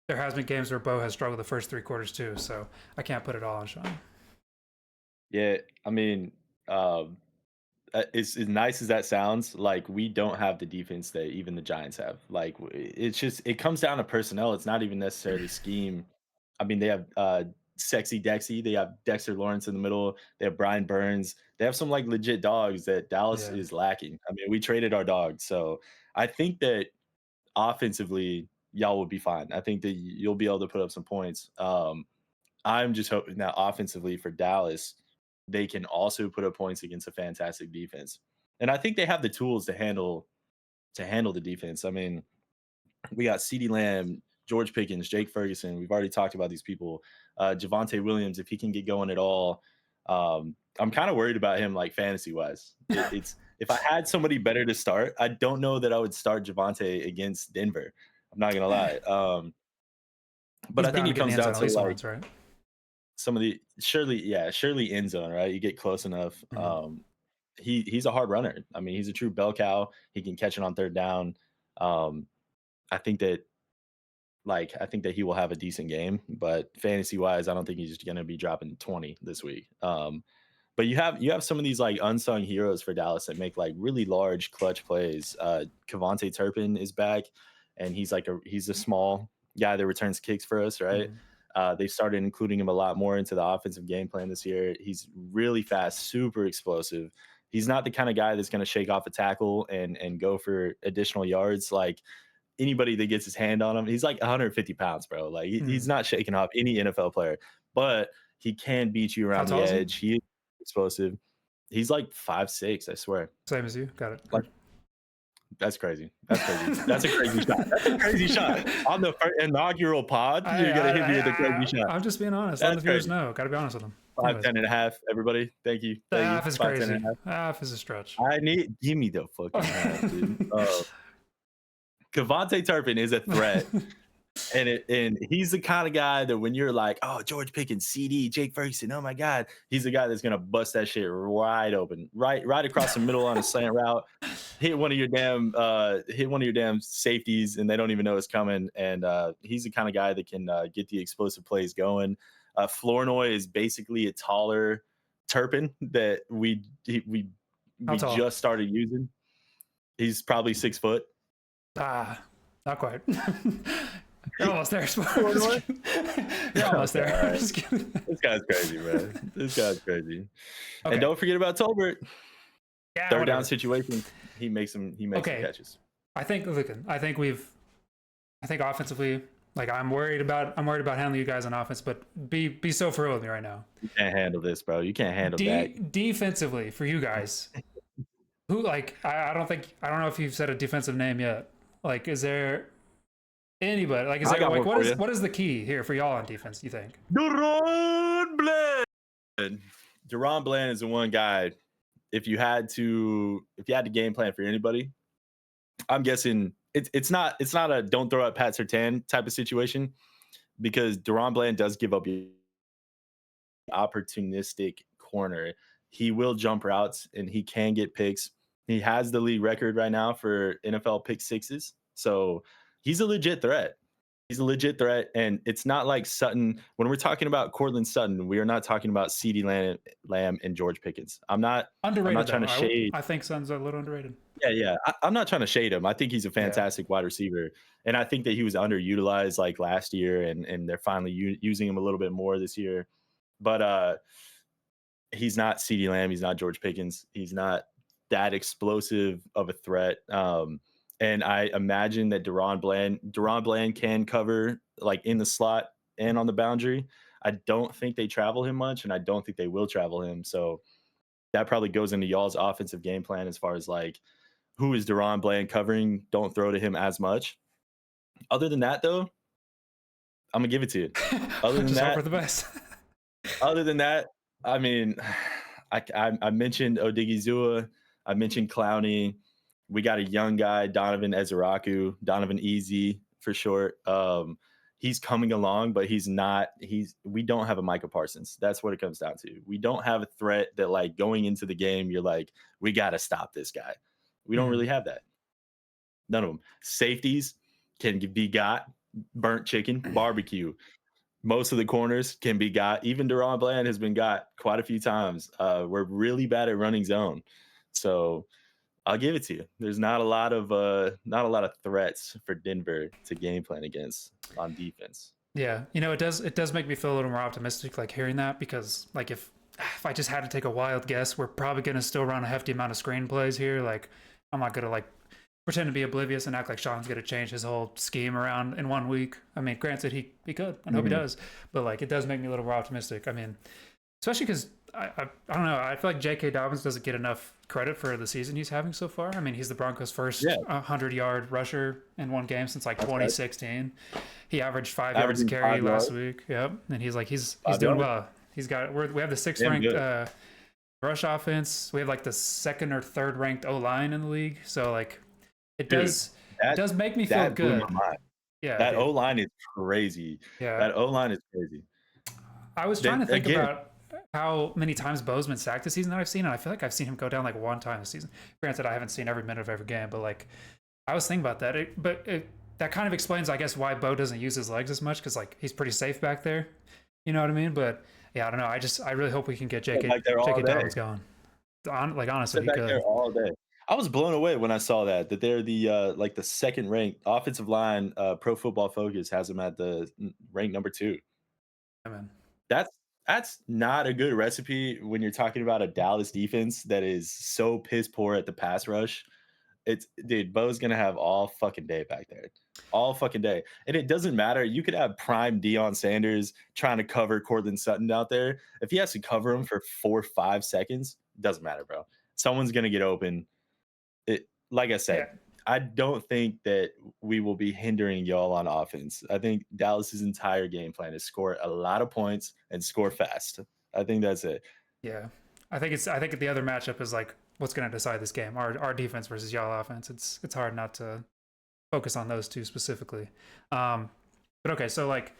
there has been games where Bo has struggled the first 3 quarters too, so I can't put it all on Sean. yeah. I mean, um, as nice as that sounds, like we don't have the defense that even the Giants have. Like it's just it comes down to personnel. It's not even necessarily scheme. I mean, they have Sexy Dexy, they have Dexter Lawrence in the middle, they have Brian Burns. They have some like legit dogs that Dallas Yeah. is lacking. I mean, we traded our dogs, so I think that offensively y'all will be fine. I think that you'll be able to put up some points. I'm just hoping that offensively for Dallas, they can also put up points against a fantastic defense. And I think they have the tools to handle the defense. I mean, we got CeeDee Lamb, George Pickens, Jake Ferguson. We've already talked about these people. Javonte Williams, if he can get going at all, I'm kind of worried about him, like fantasy wise. It's if I had somebody better to start, I don't know that I would start Javonte against Denver. I'm not gonna lie. But He's I think bound to it get in the comes end down zone at to least like once, right? some of the surely end zone, right? You get close enough. Mm-hmm. He's a hard runner. I mean, he's a true bell cow. He can catch it on third down. Um, I think that I think that he will have a decent game, but fantasy wise, I don't think he's going to be dropping 20 this week. But you have some of these like unsung heroes for Dallas that make like really large clutch plays. Kavonte Turpin is back, and he's a small guy that returns kicks for us, right? Mm-hmm. They started including him a lot more into the offensive game plan this year. He's really fast, super explosive. He's not the kind of guy that's going to shake off a tackle and go for additional yards. Like anybody that gets his hand on him, he's like 150 pounds, bro. Like he's Mm-hmm. not shaking off any NFL player, but he can beat you How around the tall is he? edge. He is explosive. He's like 5'6", I swear. Same as you. Got it. Like that's crazy. That's crazy. That's a crazy shot. That's a crazy shot on the inaugural pod. You're gonna hit me with a crazy shot. I'm just being honest. Let the That's viewers crazy. know. Got to be honest with them. Five Anyways, ten and a half. Everybody, thank you, the thank you. half is 5'10" and crazy. a half. Half is a stretch. Give me the fucking half, dude. Kavonte Turpin is a threat. And he's the kind of guy that when you're like, oh, George Pickens, CD, Jake Ferguson, oh my God, he's the guy that's gonna bust that shit right open, right across the middle on a slant route, hit one of your damn safeties, and they don't even know it's coming. And he's the kind of guy that can get the explosive plays going. Flournoy is basically a taller Turpin that How we tall? just started using. He's probably 6 foot. Not quite. You're almost there, Flournoy? You're almost Okay, there. all I'm right. just kidding. This guy's crazy, man. This guy's crazy. Okay. And don't forget about Tolbert. Yeah, Third down whatever. situation, he makes some Okay. catches. I think offensively, like I'm worried about handling you guys on offense, but be so for real with me right now. You can't handle this, bro. You can't handle that. Defensively for you guys, who like I don't know if you've said a defensive name yet. Like, is there anybody? Like, is I there got like one for you. what is the key here for y'all on defense? You think? Deron Bland. Deron Bland is the one guy. If you had to game plan for anybody, I'm guessing it's not a don't throw at Pat Surtain type of situation because Deron Bland does give up opportunistic corner. He will jump routes and he can get picks. He has the league record right now for NFL pick sixes. So he's a legit threat. He's a legit threat. And it's not like Sutton. When we're talking about Cortland Sutton, we are not talking about CeeDee Lamb and George Pickens. I'm not Underrated trying though. to shade. I think Sutton's a little underrated. Yeah. I'm not trying to shade him. I think he's a Yeah. fantastic wide receiver. And I think that he was underutilized like last year. And they're finally using him a little bit more this year. But he's not CeeDee Lamb. He's not George Pickens. He's not that explosive of a threat. And I imagine that Deron Bland can cover like in the slot and on the boundary. I don't think they travel him much, and I don't think they will travel him. So that probably goes into y'all's offensive game plan as far as like who is Deron Bland covering? Don't throw to him as much. Other than that, though, I'm gonna give it to you. Other than Just hope that, for the best. other than that, I mean, I mentioned Odigizua, I mentioned Clowney. We got a young guy, Donovan Ezeraku, Donovan Easy for short. He's coming along, but he's not. We don't have a Micah Parsons. That's what it comes down to. We don't have a threat that like going into the game, you're like, we got to stop this guy. We don't really have that. None of them. Safeties can be got. Burnt chicken, barbecue. Most of the corners can be got. Even Deron Bland has been got quite a few times. We're really bad at running zone, so I'll give it to you. There's not a lot of threats for Denver to game plan against on defense. Yeah, it does make me feel a little more optimistic, like hearing that, because like if I just had to take a wild guess, we're probably gonna still run a hefty amount of screen plays here. Like I'm not gonna like pretend to be oblivious and act like Sean's gonna change his whole scheme around in 1 week. I mean, granted, he could, and hope he does, but like it does make me a little more optimistic. I mean, especially because I don't know. I feel like J.K. Dobbins doesn't get enough credit for the season he's having so far. I mean, he's the Broncos' first Yeah, 100-yard rusher in one game since like that's right. 2016. He averaged 5 yards a Averaging carry 5 yards. last week. Yep, and he's 5 doing yards. well. We have the sixth Damn ranked good. rush offense. We have like the second or third ranked O line in the league. So like it Dude, does it does make me feel that blew good. my mind. Yeah, That dude. O line is crazy. Yeah. That O line is crazy. I was trying to That think again, about how many times Bo's been sacked this season that I've seen, and I feel like I've seen him go down like one time this season. Granted, I haven't seen every minute of every game, but like I was thinking about that. That kind of explains, I guess, why Bo doesn't use his legs as much, because like he's pretty safe back there. You know what I mean? But yeah, I don't know. I really hope we can get sit JK back there all JK day. Dobbins going. Like honestly, Sit he back there could. all day. I was blown away when I saw that they're the like the second ranked offensive line. Pro Football Focus has them at the rank number 2. I mean, That's that's not a good recipe when you're talking about a Dallas defense that is so piss poor at the pass rush. It's dude, Bo's gonna have all fucking day back there. All fucking day. And it doesn't matter. You could have prime Deion Sanders trying to cover Cortland Sutton out there. If he has to cover him for 4 or 5 seconds, doesn't matter, bro. Someone's gonna get open. Like I yeah, said, I don't think that we will be hindering y'all on offense. I think Dallas's entire game plan is score a lot of points and score fast. I think that's it. yeah. I think the other matchup is like what's going to decide this game. Our defense versus y'all offense. It's hard not to focus on those two specifically. But okay, so like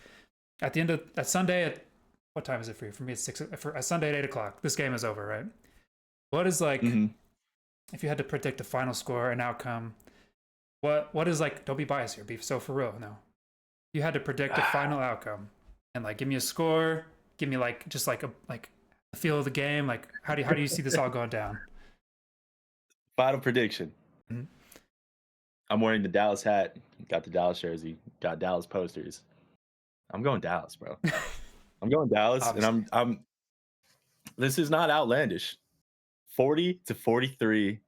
at the end of at Sunday at what time is it for you? For me, it's 6. For a Sunday at 8 o'clock. This game is over, right? What is like hmm if you had to predict a final score, an outcome? What is like? Don't be biased here. Be so for real. No, you had to predict a final outcome and like give me a score. Give me like just like a feel of the game. Like how do you see this all going down? Final prediction. Mhm. I'm wearing the Dallas hat. Got the Dallas jersey. Got Dallas posters. I'm going Dallas, bro. I'm going Dallas, and Obviously, I'm. This is not outlandish. 40-43,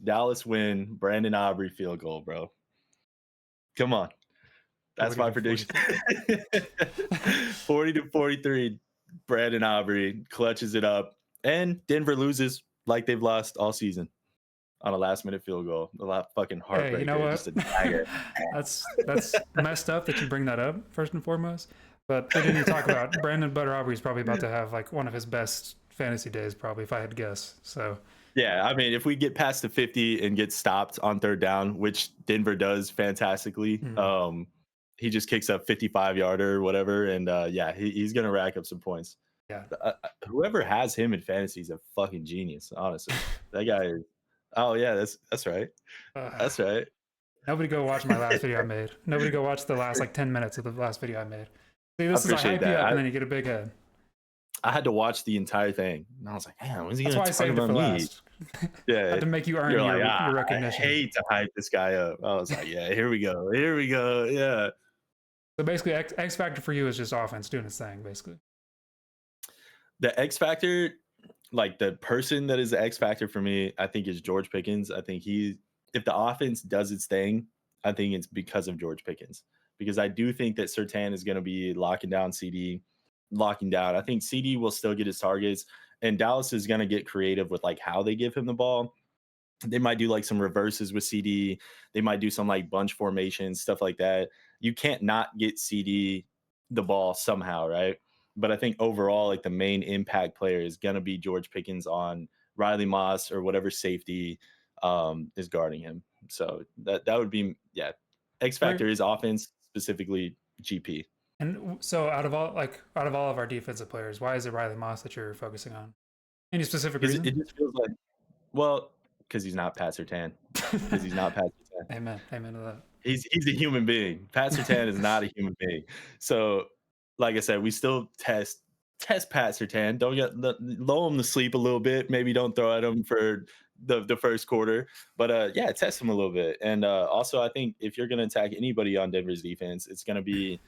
Dallas win. Brandon Aubrey field goal, bro. Come on, I that's would my even prediction. 43. 40-43, Brandon Aubrey clutches it up, and Denver loses like they've lost all season on a last-minute field goal. A lot fucking Hey, you know heartbreaker, just what? a dagger. That's messed up that you bring that up first and foremost. But we didn't even talk about Brandon Butter Aubrey is probably about to have like one of his best fantasy days, probably if I had to guess. So Yeah, I mean, if we get past the 50 and get stopped on third down, which Denver does fantastically, mm, he just kicks a 55-yarder or whatever, and yeah, he's gonna rack up some points. yeah. Whoever has him in fantasy is a fucking genius. Honestly, that guy is. Oh yeah, that's right. Uh, That's right. Nobody go watch my last video I made. Nobody go watch the last like 10 minutes of the last video I made. See, I this is I appreciate hype you that. up and then you get a big head. I had to watch the entire thing, and I was like, man, when's he That's gonna why I talk saved it about for me? last. I Yeah, had to make you earn you're like, your I recognition. hate to hype this guy up. I was like, yeah, here we go, here we go, yeah. So basically, X factor for you is just offense doing its thing, basically. The X factor, like the person that is the X factor for me, I think is George Pickens. I think if the offense does its thing, I think it's because of George Pickens. Because I do think that Surtain is going to be locking down CD, locking down. I think CD will still get his targets, and Dallas is going to get creative with like how they give him the ball. They might do like some reverses with CD. They might do some like bunch formations, stuff like that. You can't not get CD the ball somehow, right? But I think overall, like the main impact player is gonna be George Pickens on Riley Moss or whatever safety is guarding him. So that would be X Where factor is offense, specifically GP. and so out of all of our defensive players, why is it Riley Moss that you're focusing on? Any specific Because reason? it just feels like because he's not Pat Surtain. Because he's not Pat Surtain. Amen. Amen to that. He's a human being. Pat Surtain is not a human being. So, like I said, we still test Pat Surtain. Don't lull him to sleep a little bit. Maybe don't throw at him for the first quarter, but yeah, test him a little bit. And also, I think if you're going to attack anybody on Denver's defense, it's going to be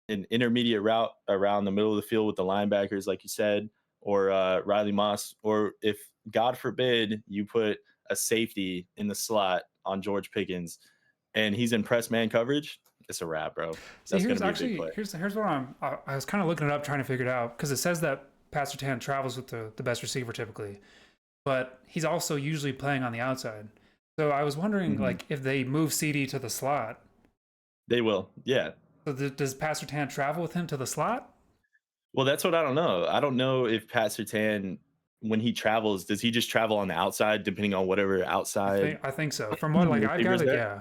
an intermediate route around the middle of the field with the linebackers, like you said, or Riley Moss, or if God forbid you put a safety in the slot on George Pickens and he's in press man coverage, it's a wrap, bro. See, That's here's going to be a big actually play. here's what I was kind of looking it up, trying to figure it out because it says that Pastor Tan travels with the best receiver typically, but he's also usually playing on the outside. So I was wondering, Mhm. like, if they move CD to the slot, They will, yeah. so does Pastor Tan travel with him to the slot? Well, that's what I don't know. I don't know if Pat Surtain, when he travels, does he just travel on the outside, depending on whatever outside I think so. From what like I receivers gathered, there? yeah.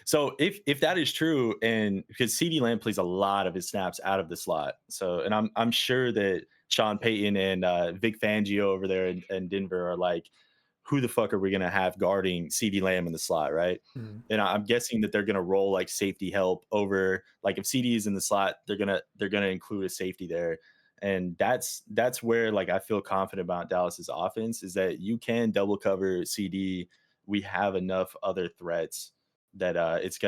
So if that is true, and because CeeDee Lamb plays a lot of his snaps out of the slot, so and I'm sure that Sean Payton and Vic Fangio over there in Denver are like, who the fuck are we gonna have guarding CeeDee Lamb in the slot, right? Mm. And I'm guessing that they're gonna roll like safety help over, like if CD is in the slot, they're gonna include a safety there. And that's where like I feel confident about Dallas's offense is that you can double cover CD. We have enough other threats that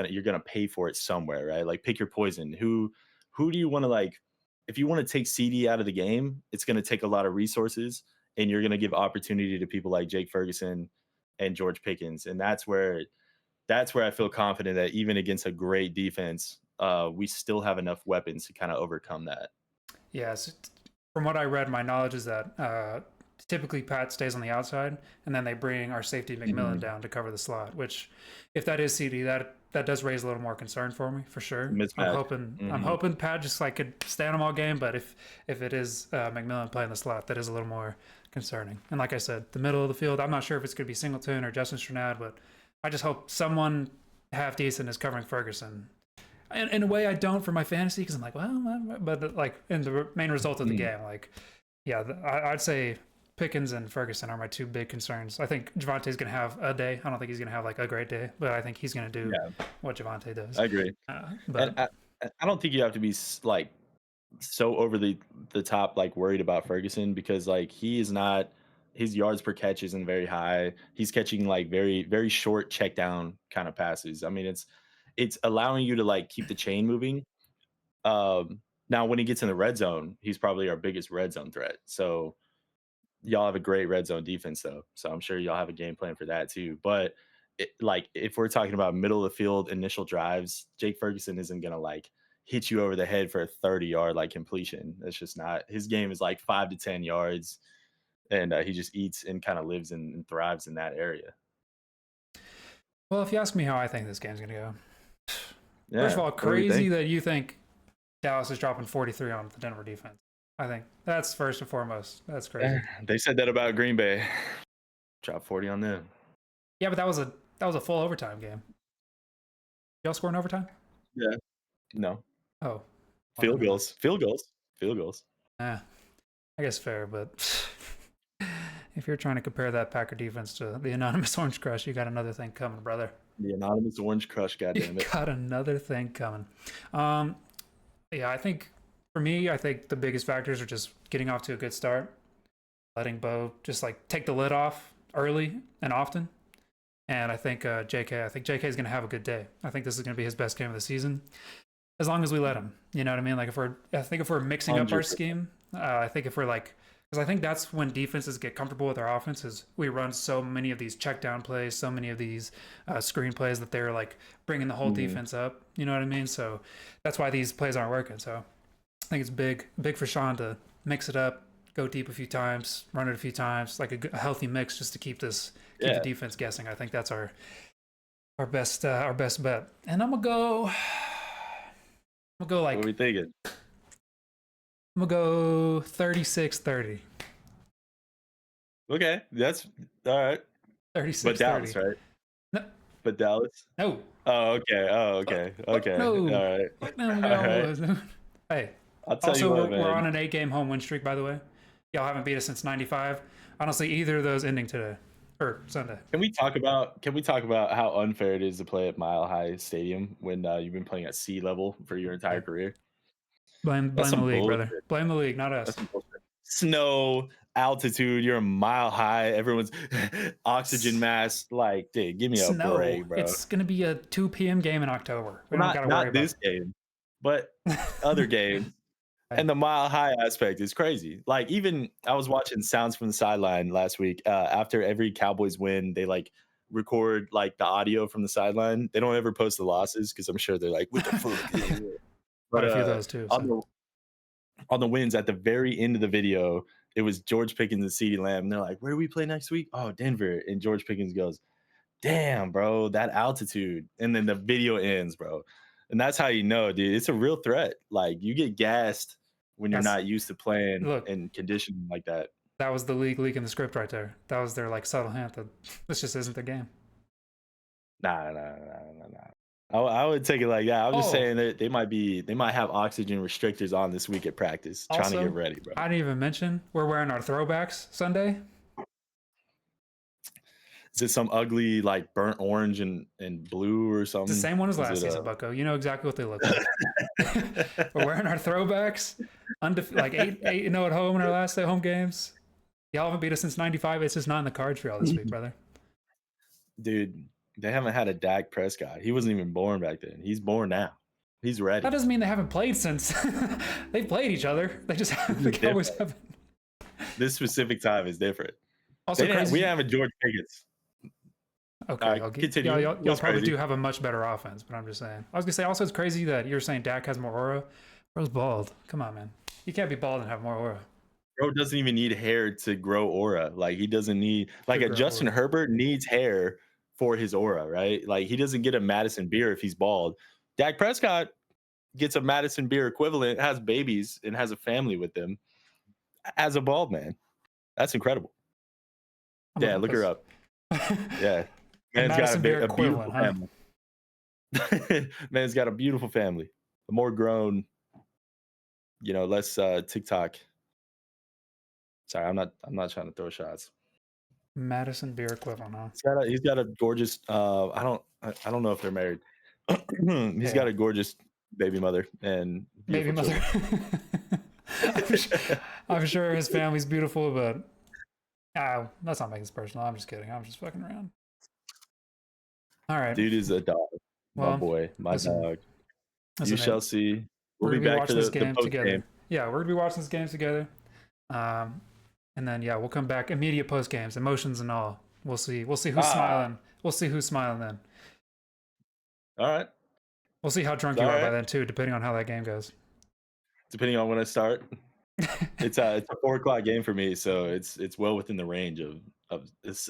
you're gonna pay for it somewhere, right? Like pick your poison. Who do you want to like? If you want to take CD out of the game, it's gonna take a lot of resources, and you're gonna give opportunity to people like Jake Ferguson and George Pickens, and that's where I feel confident that even against a great defense, we still have enough weapons to kind of overcome that. Yes. From what I read, my knowledge is that typically Pat stays on the outside, and then they bring our safety McMillan Mhm. down to cover the slot. Which, if that is CD, that does raise a little more concern for me for sure. Mismatch. I'm Mhm. hoping Pat just like could stay on him all game, but if it is McMillan playing the slot, that is a little more concerning. And like I said, the middle of the field, I'm not sure if it's going to be Singleton or Justin Strnad, but I just hope someone half decent is covering Ferguson. And in a way, I don't for my fantasy because I'm like, well, but like in the main result of the Mhm. game, like, yeah, I'd say Pickens and Ferguson are my two big concerns. I think Javante's going to have a day. I don't think he's going to have like a great day, but I think he's going to do Yeah, what Javante does. I agree. And But I don't think you have to be like so over the top like worried about Ferguson because like he is not his yards per catch isn't very high. He's catching like very very short check down kind of passes. I mean it's allowing you to like keep the chain moving. Now when he gets in the red zone, he's probably our biggest red zone threat. So y'all have a great red zone defense though. So I'm sure y'all have a game plan for that too. But like if we're talking about middle of the field initial drives, Jake Ferguson isn't gonna like hit you over the head for a 30-yard like completion. That's just not his game is like 5 to 10 yards, and he just eats and kind of lives and thrives in that area. well, if you ask me how I think this game's going to go, first of Yeah. all, What do we crazy think? that you think Dallas is dropping 43 on the Denver defense. I think that's first and foremost. That's crazy. They said that about Green Bay. Drop 40 on them. Yeah, but that was a full overtime game. Y'all score in overtime? Yeah. No. Oh, well, Field never mind. goals. Field goals. Field goals. I guess fair, but if you're trying to compare that Packer defense to the anonymous Orange Crush, you got another thing coming, brother. The anonymous orange crush, You goddamn it. got another thing coming. Um, yeah, I think for me, I think the biggest factors are just getting off to a good start, letting Bo just like take the lid off early and often. And I think JK is going to have a good day. I think this is going to be his best game of the season, as long as we let him. You know what I mean? Like I think if we're mixing up our 100%. scheme, I think if we're like Because I think that's when defenses get comfortable with our offenses. We run so many of these check down plays, so many of these screen plays that they're like bringing the whole defense up. You know what I mean? So that's why these plays aren't working. So I think it's big for Sean to mix it up, go deep a few times, run it a few times, like a healthy mix, just to keep the defense guessing. I think that's our best bet. And I'm gonna go like, What are we thinking? I'm gonna go 36-30. Okay, that's all right. 36-30. But Dallas, right? No. But Dallas. No. Oh, okay. Oh, okay. Okay. No. All right. What no, All right. Hey. I'll tell Also, you what, we're man. on an 8-game home win streak, by the way. Y'all haven't beat us since '95. Honestly, either of those ending today or Sunday. Can we talk about how unfair it is to play at Mile High Stadium when you've been playing at sea level for your entire career? Blame That's the some league, bullshit. brother. Blame the league, not That's us. some bullshit. Snow, altitude, you're a mile high. Everyone's oxygen mask. Like, dude, give me a Snow. break, bro. It's gonna be a 2 p.m. game in October. We don't gotta worry Not about this game, but other games. And the mile high aspect is crazy. Like, even I was watching Sounds from the Sideline last week. After every Cowboys win, they like record like the audio from the sideline. They don't ever post the losses because I'm sure they're like, what the fuck? quite But a few of those too. So. on the wins at the very end of the video, it was George Pickens and CeeDee Lamb. And they're like, where do we play next week? Oh, Denver. And George Pickens goes, damn, bro, that altitude. And then the video ends, bro. And that's how you know, dude, it's a real threat. Like, you get gassed when you're not used to playing Look, in conditioning like that. That was the league leaking the script right there. That was their like subtle hint that this just isn't the game. Nah. I would take it like that. I'm just saying that they might have oxygen restrictors on this week at practice, trying to get ready, bro. I didn't even mention we're wearing our throwbacks Sunday. Is it some ugly like burnt orange and blue or something? It's the same one as last season, Bucko. You know exactly what they look like. We're wearing our throwbacks. Like 8-0 at home in our last home games. Y'all haven't beat us since '95. It's just not in the cards for y'all this week, brother. Dude, they haven't had a Dak Prescott. He wasn't even born back then. He's born now. He's ready. That doesn't mean they haven't played since. They've played each other. They just always haven't. This specific time is different. Also, we have a George Pickens. Okay, continue. Y'all probably do have a much better offense, but I'm just saying. I was gonna say also it's crazy that you're saying Dak has more aura. Bro's bald. Come on, man. You can't be bald and have more aura. Bro doesn't even need hair to grow aura. Like, he doesn't need like a Justin Herbert needs hair for his aura, right? Like, he doesn't get a Madison Beer if he's bald. Dak Prescott gets a Madison Beer equivalent, has babies, and has a family with them as a bald man. That's incredible. Yeah, look her up. Yeah. Man's got a beautiful family. Man's got a beautiful family. A more grown, less TikTok. Sorry, I'm not trying to throw shots. Madison Beer equivalent, huh? He's got a gorgeous. I don't know if they're married. He's got a gorgeous baby mother and baby mother. I'm sure his family's beautiful, but let's not make this personal. I'm just kidding. I'm just fucking around. All right, dude is a dog. My boy, my dog. You shall see. We'll be back for this game together. Yeah, we're gonna be watching this game together. And then we'll come back immediate post games, emotions and all. We'll see who's smiling. We'll see who's smiling then. All right. We'll see how drunk you are by then too, depending on how that game goes. Depending on when I start. It's a 4:00 game for me, so it's well within the range of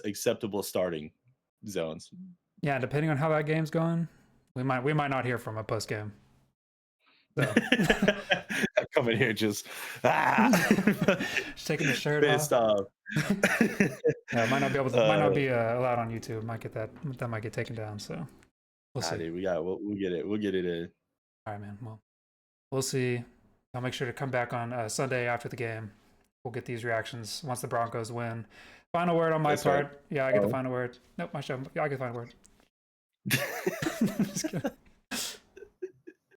acceptable starting zones. Yeah, depending on how that game's going, we might not hear from a post game. So. Coming here just taking the shirt pissed off. Yeah, might not be allowed on YouTube. That might get taken down. So we'll see. Dude, we'll get it in. All right, man. Well, we'll see. I'll make sure to come back on Sunday after the game. We'll get these reactions once the Broncos win. Final word on my part. Right. Yeah, I get the final word. Nope, my show. Yeah, I get the final word. Just kidding.